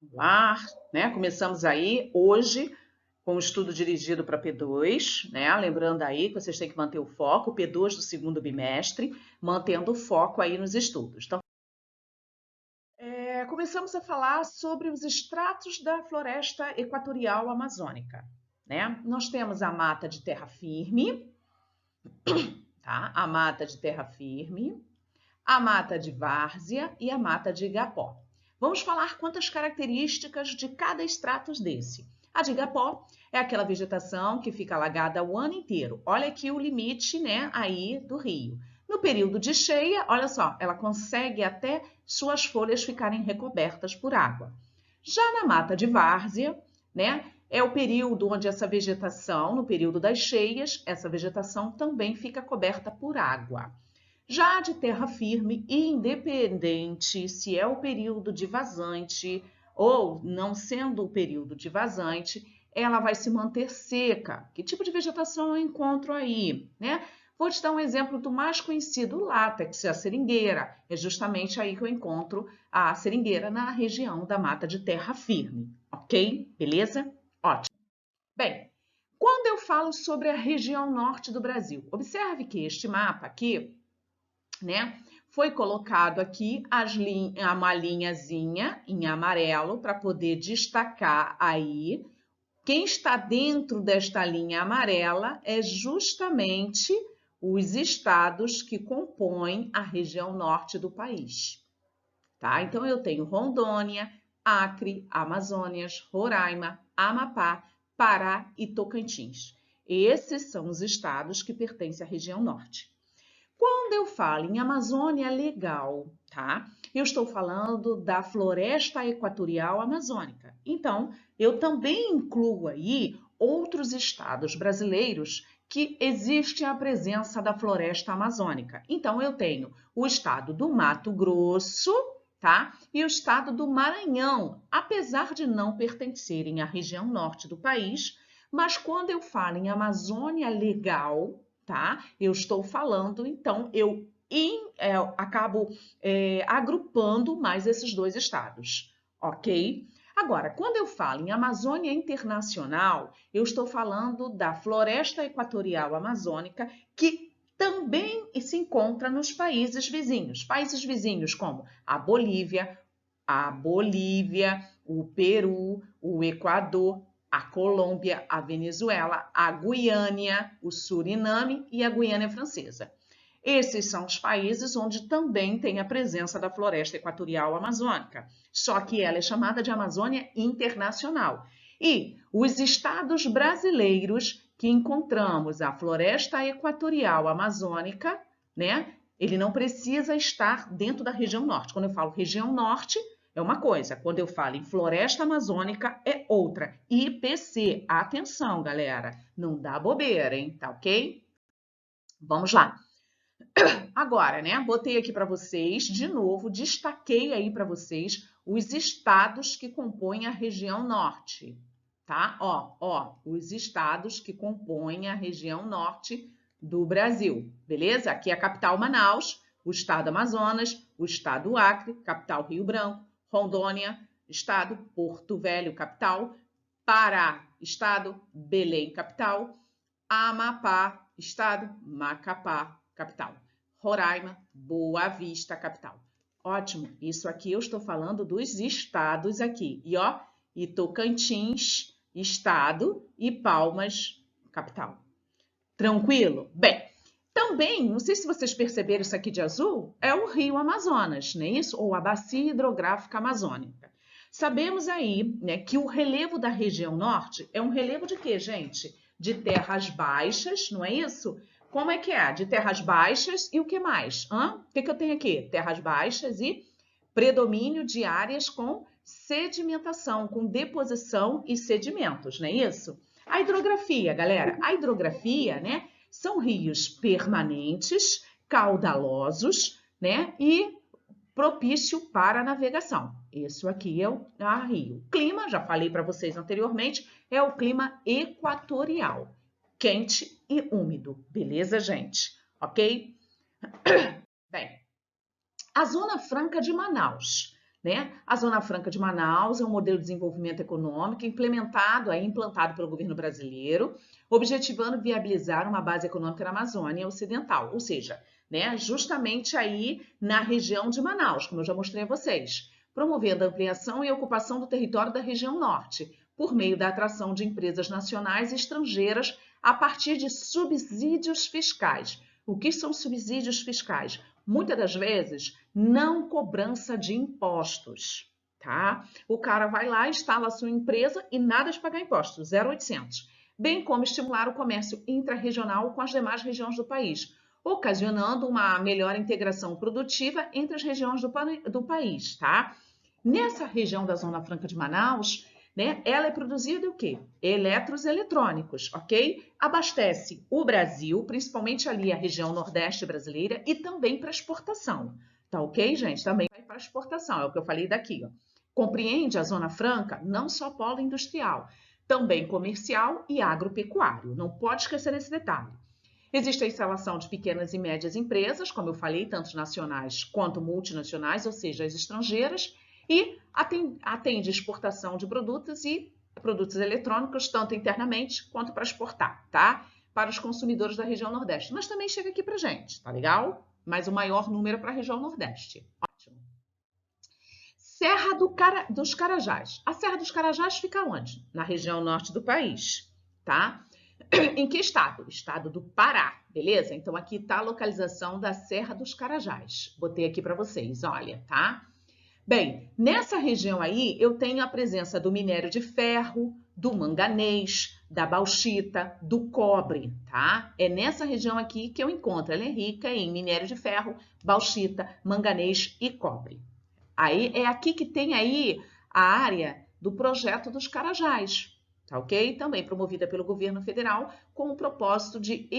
Olá, né? Começamos aí hoje com o estudo dirigido para P2, né? Lembrando aí que vocês têm que manter o foco, P2 do segundo bimestre, mantendo o foco aí nos estudos. Então, começamos a falar sobre os estratos da floresta equatorial amazônica, né? Nós temos a mata de terra firme, tá? A mata de terra firme, a mata de várzea e a mata de igapó. Vamos falar quantas características de cada estrato desse. A de igapó é aquela vegetação que fica alagada o ano inteiro. Olha aqui o limite, né, aí do rio. No período de cheia, olha só, ela consegue até suas folhas ficarem recobertas por água. Já na mata de várzea, né, é o período onde essa vegetação, no período das cheias, essa vegetação também fica coberta por água. Já de terra firme, independente se é o período de vazante ou não sendo o período de vazante, ela vai se manter seca. Que tipo de vegetação eu encontro aí, né? Vou te dar um exemplo do mais conhecido, o látex, a seringueira. É justamente aí que eu encontro a seringueira na região da mata de terra firme, ok? Beleza? Ótimo. Bem, quando eu falo sobre a região norte do Brasil, observe que este mapa aqui, né? Foi colocado aqui uma linhazinha em amarelo para poder destacar aí. Quem está dentro desta linha amarela é justamente os estados que compõem a região norte do país, tá? Então eu tenho Rondônia, Acre, Amazônias, Roraima, Amapá, Pará e Tocantins. Esses são os estados que pertencem à região norte. Quando eu falo em Amazônia Legal, tá? Eu estou falando da floresta equatorial amazônica. Então, eu também incluo aí outros estados brasileiros que existe a presença da floresta amazônica. Então, eu tenho o estado do Mato Grosso, tá? E o estado do Maranhão, apesar de não pertencerem à região norte do país, mas quando eu falo em Amazônia Legal, tá? Eu estou falando, então acabo agrupando mais esses dois estados, ok? Agora, quando eu falo em Amazônia Internacional, eu estou falando da floresta equatorial amazônica, que também se encontra nos países vizinhos como a Bolívia, o Peru, o Equador, a Colômbia, a Venezuela, a Guiânia, o Suriname e a Guiana Francesa. Esses são os países onde também tem a presença da floresta equatorial amazônica, só que ela é chamada de Amazônia Internacional. E os estados brasileiros que encontramos a floresta equatorial amazônica, né? Ele não precisa estar dentro da região norte. Quando eu falo região norte, é uma coisa, quando eu falo em floresta amazônica, é outra. IPC, atenção, galera, não dá bobeira, hein? Tá ok? Vamos lá. Agora, né? Botei aqui para vocês, de novo, destaquei aí para vocês os estados que compõem a região norte, tá? Os estados que compõem a região norte do Brasil, beleza? Aqui é a capital Manaus, o estado Amazonas, o estado Acre, capital Rio Branco, Rondônia, estado Porto Velho, capital, Pará, estado Belém, capital, Amapá, estado Macapá, capital. Roraima, Boa Vista, capital. Ótimo, isso aqui eu estou falando dos estados aqui. E Tocantins, estado, e Palmas, capital. Tranquilo? Bem, também, não sei se vocês perceberam isso aqui de azul, é o rio Amazonas, não é isso? Ou a bacia hidrográfica amazônica. Sabemos aí, né, que o relevo da região norte é um relevo de quê, gente? De terras baixas, não é isso? Como é que é? De terras baixas e o que mais? O que eu tenho aqui? Terras baixas e predomínio de áreas com sedimentação, com deposição e sedimentos, não é isso? A hidrografia, galera, a hidrografia, né, são rios permanentes, caudalosos, né, e propício para a navegação. Isso aqui é o rio. O clima, já falei para vocês anteriormente, é o clima equatorial, quente e úmido. Beleza, gente? Ok? Bem, a Zona Franca de Manaus, né? A Zona Franca de Manaus é um modelo de desenvolvimento econômico implantado pelo governo brasileiro, objetivando viabilizar uma base econômica na Amazônia Ocidental, ou seja, né, justamente aí na região de Manaus, como eu já mostrei a vocês, promovendo a ampliação e ocupação do território da região norte, por meio da atração de empresas nacionais e estrangeiras a partir de subsídios fiscais. O que são subsídios fiscais? Muitas das vezes, não cobrança de impostos, tá? O cara vai lá, instala a sua empresa e nada de pagar impostos, 0,800. Bem como estimular o comércio intrarregional com as demais regiões do país, ocasionando uma melhor integração produtiva entre as regiões do país, tá? Nessa região da Zona Franca de Manaus, né, ela é produzida o quê? Elétrons eletrônicos, ok? Abastece o Brasil, principalmente ali a região nordeste brasileira, e também para exportação, tá ok, gente? Também vai para exportação, é o que eu falei daqui, ó. Compreende a Zona Franca não só polo industrial, também comercial e agropecuário. Não pode esquecer esse detalhe. Existe a instalação de pequenas e médias empresas, como eu falei, tanto nacionais quanto multinacionais, ou seja, as estrangeiras, e atende exportação de produtos e produtos eletrônicos, tanto internamente quanto para exportar, tá? Para os consumidores da região Nordeste. Mas também chega aqui para gente, tá legal? Mas o maior número para a região Nordeste. Ótimo. Serra dos Carajás. A Serra dos Carajás fica onde? Na região norte do país, tá? Em que estado? Estado do Pará, beleza? Então aqui está a localização da Serra dos Carajás. Botei aqui para vocês, olha, tá? Bem, nessa região aí eu tenho a presença do minério de ferro, do manganês, da bauxita, do cobre, tá? É nessa região aqui que eu encontro. Ela é rica em minério de ferro, bauxita, manganês e cobre. Aí é aqui que tem aí a área do projeto dos Carajás, tá ok? Também promovida pelo governo federal com o propósito de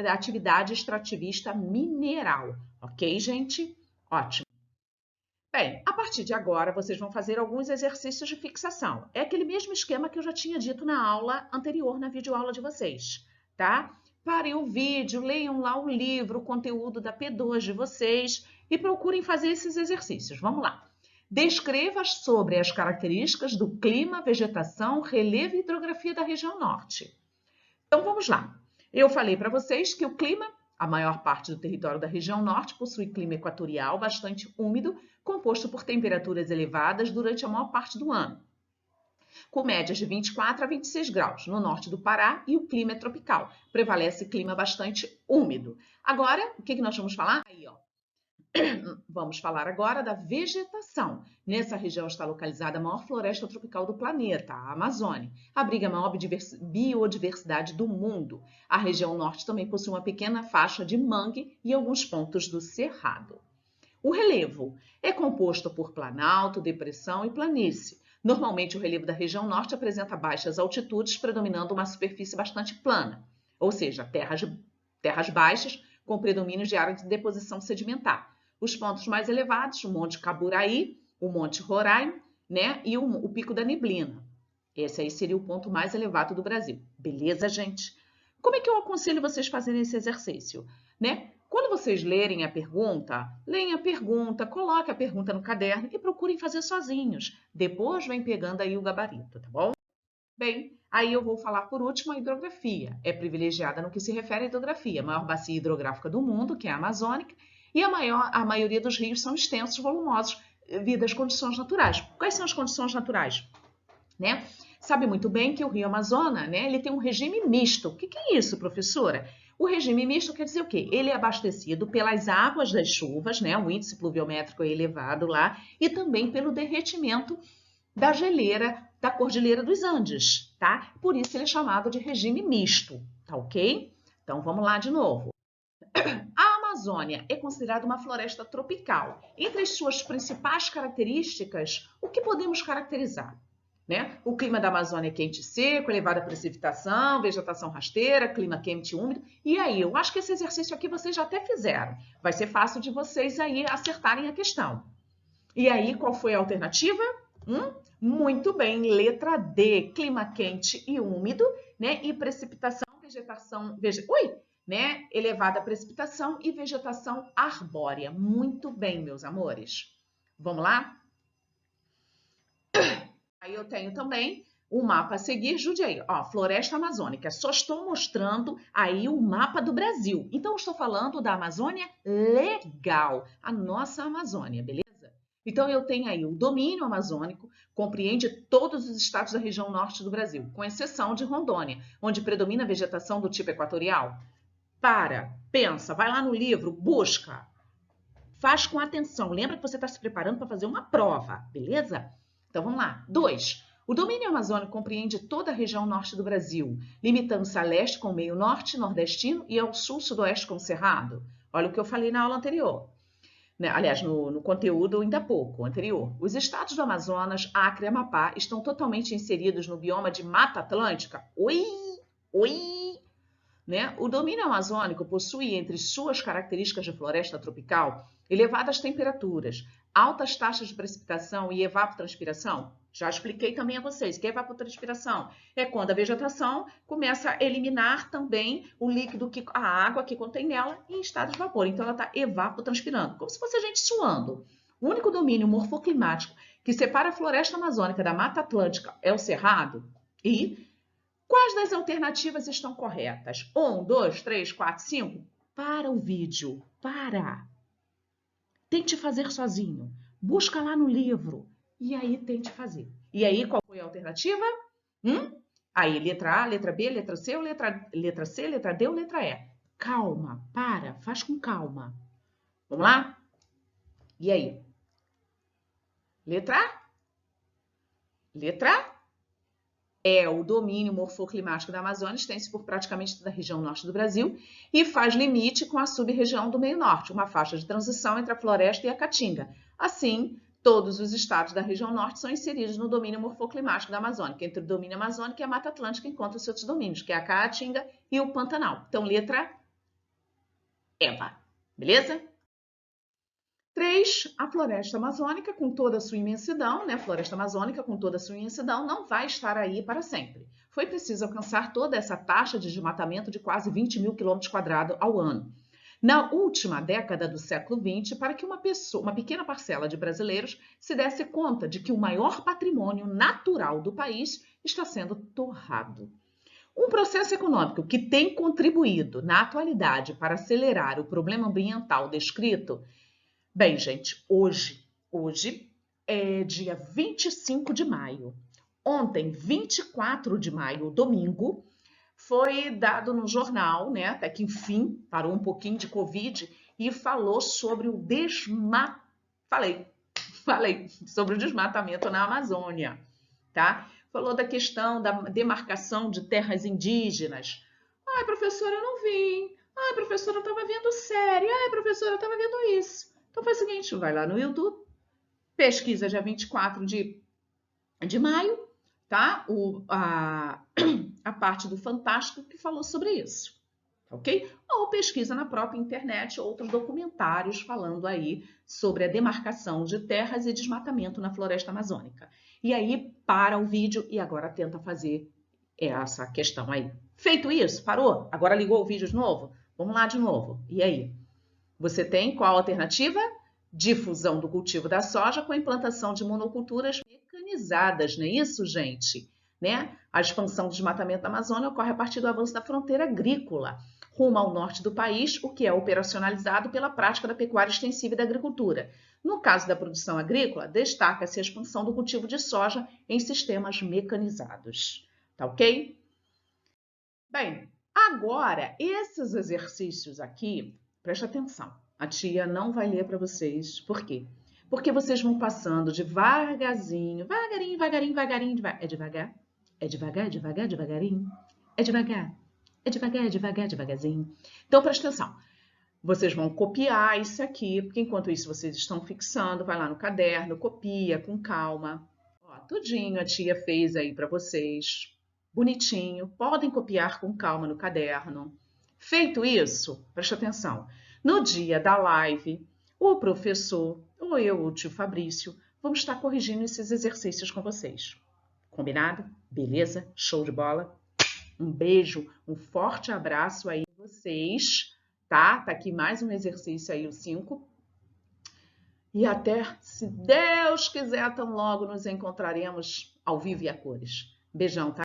atividade extrativista mineral, ok, gente? Ótimo. Bem, a partir de agora vocês vão fazer alguns exercícios de fixação. É aquele mesmo esquema que eu já tinha dito na aula anterior, na videoaula de vocês, tá? Parem o vídeo, leiam lá o livro, o conteúdo da P2 de vocês e procurem fazer esses exercícios. Vamos lá. Descreva sobre as características do clima, vegetação, relevo e hidrografia da região norte. Então vamos lá. Eu falei para vocês que o clima, a maior parte do território da região norte possui clima equatorial bastante úmido, composto por temperaturas elevadas durante a maior parte do ano, com médias de 24 a 26 graus no norte do Pará, e o clima é tropical. Prevalece clima bastante úmido. Agora, o que nós vamos falar? Aí, ó. Vamos falar agora da vegetação. Nessa região está localizada a maior floresta tropical do planeta, a Amazônia. Abriga a maior biodiversidade do mundo. A região norte também possui uma pequena faixa de mangue e alguns pontos do cerrado. O relevo é composto por planalto, depressão e planície. Normalmente o relevo da região norte apresenta baixas altitudes, predominando uma superfície bastante plana, ou seja, terras baixas com predomínio de área de deposição sedimentar. Os pontos mais elevados, o Monte Caburaí, o Monte Roraima, né, e o Pico da Neblina. Esse aí seria o ponto mais elevado do Brasil. Beleza, gente? Como é que eu aconselho vocês fazerem esse exercício, né? Quando vocês lerem a pergunta, leiam a pergunta, coloquem a pergunta no caderno e procurem fazer sozinhos. Depois vem pegando aí o gabarito, tá bom? Bem, aí eu vou falar por último a hidrografia. É privilegiada no que se refere à hidrografia. A maior bacia hidrográfica do mundo, que é a Amazônica, e a maioria dos rios são extensos, volumosos, devido às condições naturais. Quais são as condições naturais? Né? Sabe muito bem que o Rio Amazonas, né, ele tem um regime misto. O que é isso, professora? O regime misto quer dizer o quê? Ele é abastecido pelas águas das chuvas, né? O índice pluviométrico é elevado lá, e também pelo derretimento da geleira da Cordilheira dos Andes, tá? Por isso ele é chamado de regime misto, tá ok? Então vamos lá de novo. A Amazônia é considerada uma floresta tropical. Entre as suas principais características, o que podemos caracterizar? Né? O clima da Amazônia é quente e seco, elevada precipitação, vegetação rasteira, clima quente e úmido. E aí, eu acho que esse exercício aqui vocês já até fizeram. Vai ser fácil de vocês aí acertarem a questão. E aí, qual foi a alternativa? Muito bem, letra D, clima quente e úmido, né? E precipitação, né? Elevada precipitação e vegetação arbórea. Muito bem, meus amores. Vamos lá? eu tenho também o mapa a seguir, jude aí, ó, floresta amazônica. Só estou mostrando aí o mapa do Brasil. Então, eu estou falando da Amazônia legal, a nossa Amazônia, beleza? Então, eu tenho aí o domínio amazônico, compreende todos os estados da região norte do Brasil, com exceção de Rondônia, onde predomina a vegetação do tipo equatorial. Pensa, vai lá no livro, busca, faz com atenção. Lembra que você está se preparando para fazer uma prova, beleza? Então, vamos lá. 2. O domínio amazônico compreende toda a região norte do Brasil, limitando-se a leste com o meio norte, nordestino e ao sul, sudoeste com o cerrado. Olha o que eu falei na aula anterior. Aliás, no conteúdo ainda há pouco, anterior. Os estados do Amazonas, Acre e Amapá estão totalmente inseridos no bioma de Mata Atlântica. Né? O domínio amazônico possui entre suas características de floresta tropical elevadas temperaturas, altas taxas de precipitação e evapotranspiração. Já expliquei também a vocês que a evapotranspiração é quando a vegetação começa a eliminar também o líquido, a água que contém nela em estado de vapor. Então, ela está evapotranspirando, como se fosse a gente suando. O único domínio morfoclimático que separa a floresta amazônica da Mata Atlântica é o Cerrado. E quais das alternativas estão corretas? 1, 2, 3, 4, 5? Para o vídeo. Para. Tente fazer sozinho. Busca lá no livro. E aí tente fazer. E aí, qual foi a alternativa? Aí, letra A, letra B, letra C, ou letra C, letra D ou letra E? Calma, faz com calma. Vamos lá? E aí? Letra A? Letra A? É o domínio morfoclimático da Amazônia, extenso por praticamente toda a região norte do Brasil e faz limite com a sub-região do meio norte, uma faixa de transição entre a floresta e a caatinga. Assim, todos os estados da região norte são inseridos no domínio morfoclimático da Amazônia. Entre o domínio amazônico e a Mata Atlântica encontra os outros domínios, que é a caatinga e o Pantanal. Então, letra EVA. Beleza? 3, a floresta amazônica com toda a sua imensidão, né? A floresta amazônica com toda a sua imensidão não vai estar aí para sempre. Foi preciso alcançar toda essa taxa de desmatamento de quase 20 mil km² ao ano. Na última década do século XX, para que uma pequena parcela de brasileiros se desse conta de que o maior patrimônio natural do país está sendo torrado. Um processo econômico que tem contribuído na atualidade para acelerar o problema ambiental descrito. Bem, gente, hoje é dia 25 de maio. Ontem, 24 de maio, domingo, foi dado no jornal, né, até que enfim, parou um pouquinho de Covid e falou sobre o Falei sobre o desmatamento na Amazônia, tá? Falou da questão da demarcação de terras indígenas. Ai, professora, eu não vi. Ai, professora, eu estava vendo série. Ai, professora, eu estava vendo isso. Então faz o seguinte, vai lá no YouTube, pesquisa dia 24 de maio, tá? A parte do Fantástico que falou sobre isso, ok? Ou pesquisa na própria internet outros documentários falando aí sobre a demarcação de terras e desmatamento na floresta amazônica. E aí, para o vídeo e agora tenta fazer essa questão aí. Feito isso, parou? Agora ligou o vídeo de novo? Vamos lá de novo. E aí? Você tem qual alternativa? Difusão do cultivo da soja com a implantação de monoculturas mecanizadas, não é isso, gente? Né? A expansão do desmatamento da Amazônia ocorre a partir do avanço da fronteira agrícola, rumo ao norte do país, o que é operacionalizado pela prática da pecuária extensiva e da agricultura. No caso da produção agrícola, destaca-se a expansão do cultivo de soja em sistemas mecanizados. Tá ok? Bem, agora, esses exercícios aqui, presta atenção, a tia não vai ler para vocês. Por quê? Porque vocês vão passando devagarzinho, devagarinho. É devagar? É devagar, devagarinho? É devagar, devagarzinho. Então, presta atenção. Vocês vão copiar isso aqui, porque enquanto isso vocês estão fixando, vai lá no caderno, copia com calma. Ó, tudinho a tia fez aí para vocês. Bonitinho. Podem copiar com calma no caderno. Feito isso, presta atenção. No dia da live, o professor, ou eu, o tio Fabrício, vamos estar corrigindo esses exercícios com vocês. Combinado? Beleza? Show de bola? Um beijo, um forte abraço aí pra vocês, tá? Tá aqui mais um exercício aí, o 5. e até, se Deus quiser, tão logo nos encontraremos ao vivo e a cores. Beijão, tá?